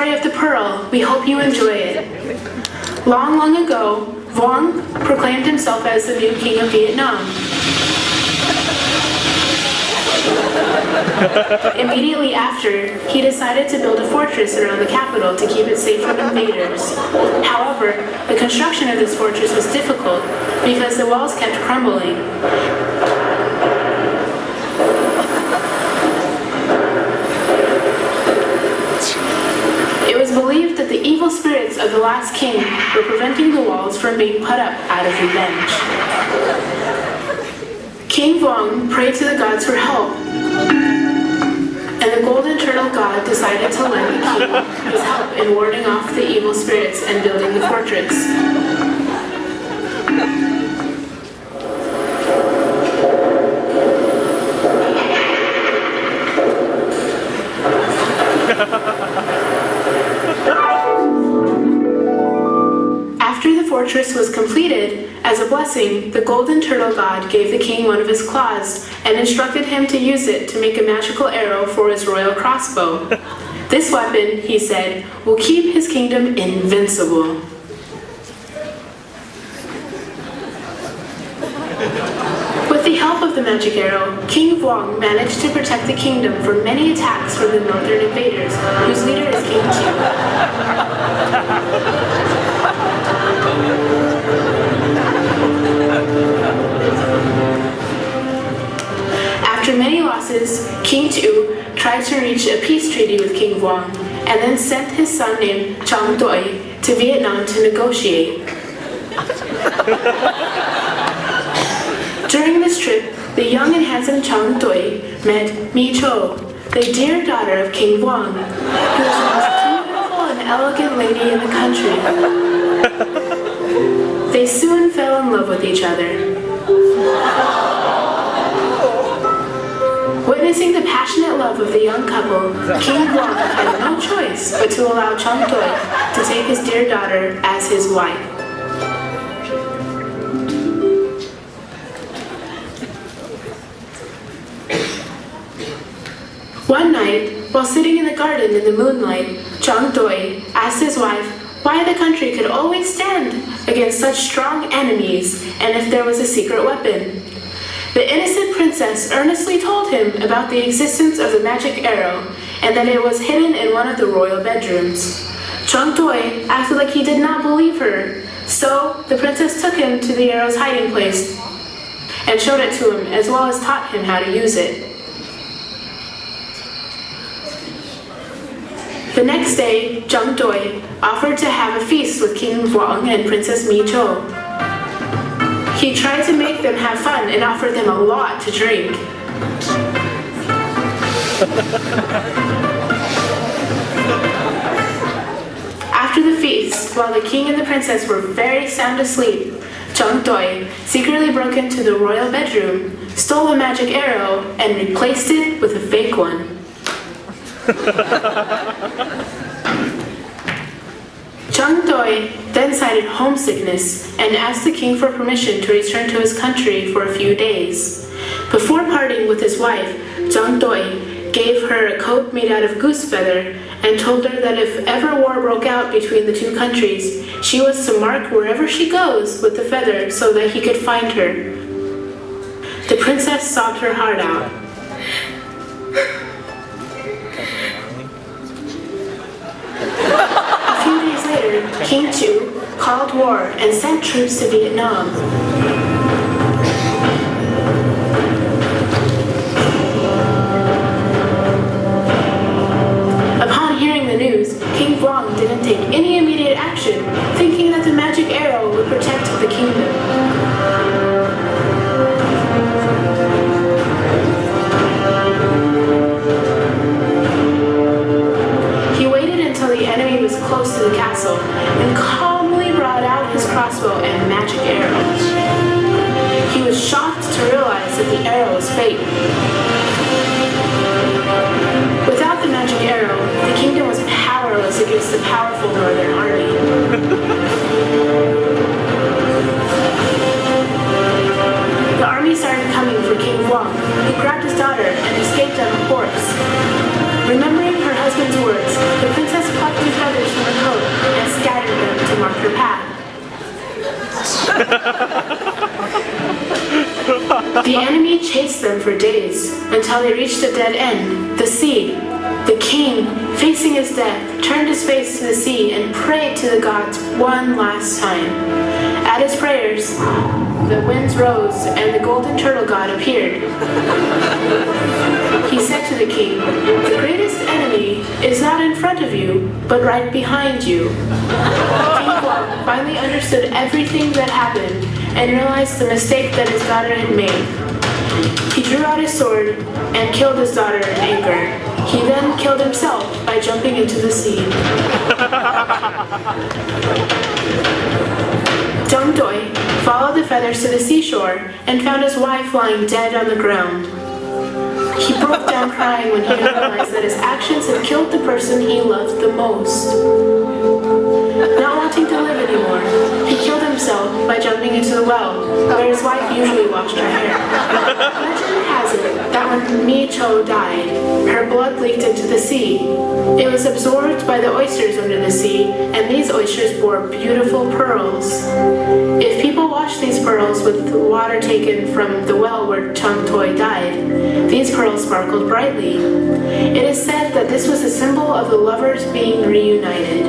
story of the pearl. We hope you enjoy it. Long, long ago, Vuong proclaimed himself as the new king of Vietnam. Immediately after, he decided to build a fortress around the capital to keep it safe from invaders. However, the construction of this fortress was difficult because the walls kept crumbling. It was believed that the evil spirits of the last king were preventing the walls from being put up out of revenge. King Vuong prayed to the gods for help, and the golden turtle god decided to lend the king his help in warding off the evil spirits and building the fortress. After the fortress was completed, as a blessing, the golden turtle god gave the king one of his claws and instructed him to use it to make a magical arrow for his royal crossbow. This weapon, he said, will keep his kingdom invincible. With the help of the magic arrow, King Vuong managed to protect the kingdom from many attacks from the northern invaders, whose leader is King Tu. After many losses, King Tu tried to reach a peace treaty with King Vuong, and then sent his son named Chong Doi to Vietnam to negotiate. During this trip, the young and handsome Chong Doi met Mi Cho, the dear daughter of King Vuong, who was the most beautiful and elegant lady in the country. They soon fell in love with each other. Witnessing the passionate love of the young couple, King Vuong had no choice but to allow Chong Doi to take his dear daughter as his wife. One night, while sitting in the garden in the moonlight, Chong Doi asked his wife why the country could always stand against such strong enemies and if there was a secret weapon. The innocent princess earnestly told him about the existence of the magic arrow and that it was hidden in one of the royal bedrooms. Chong Doi acted like he did not believe her, so the princess took him to the arrow's hiding place and showed it to him as well as taught him how to use it. The next day, Chong Doi offered to have a feast with King Vuong and Princess Mi Cho. He tried to make them have fun and offered them a lot to drink. After the feast, while the king and the princess were very sound asleep, Chong Doi secretly broke into the royal bedroom, stole the magic arrow, and replaced it with a fake one. Chong Doi then cited homesickness and asked the king for permission to return to his country for a few days. Before parting with his wife, Chong Doi gave her a coat made out of goose feather and told her that if ever war broke out between the two countries, she was to mark wherever she goes with the feather so that he could find her. The princess sobbed her heart out. Later, King Tu called war and sent troops to Vietnam. Upon hearing the news, King Vuong didn't take any immediate action, thinking that the magic arrow would protect the kingdom. Close to the castle and calmly brought out his crossbow and magic arrow. He was shocked to realize that the arrow was fake. Without the magic arrow, the kingdom was powerless against the powerful northern army. The army started coming for King Vuong, who grabbed his daughter and escaped on a horse. Remembering her husband's words, the princess plucked her path. The enemy chased them for days until they reached a dead end, the sea. The king, facing his death, turned his face to the sea and prayed to the gods one last time. At his prayers, the winds rose and the golden turtle god appeared. He said to the king, "The greatest enemy is not in front of you, but right behind you." King Guang finally understood everything that happened and realized the mistake that his daughter had made. He drew out his sword and killed his daughter in anger. He then killed himself by jumping into the sea. Dong Doi followed the feathers to the seashore and found his wife lying dead on the ground. He broke down crying when he realized that his actions had killed the person he loved the most. Not wanting to live anymore, he killed himself by jumping into the well, where his wife usually washed her hair. Legend has it that when Mi Cho died, her blood leaked into the sea. It was absorbed by the oysters under the sea, and these oysters bore beautiful pearls. If people washed these pearls with the water taken from the well where Chang Toi died, these pearls sparkled brightly. It is said that this was a symbol of the lovers being reunited.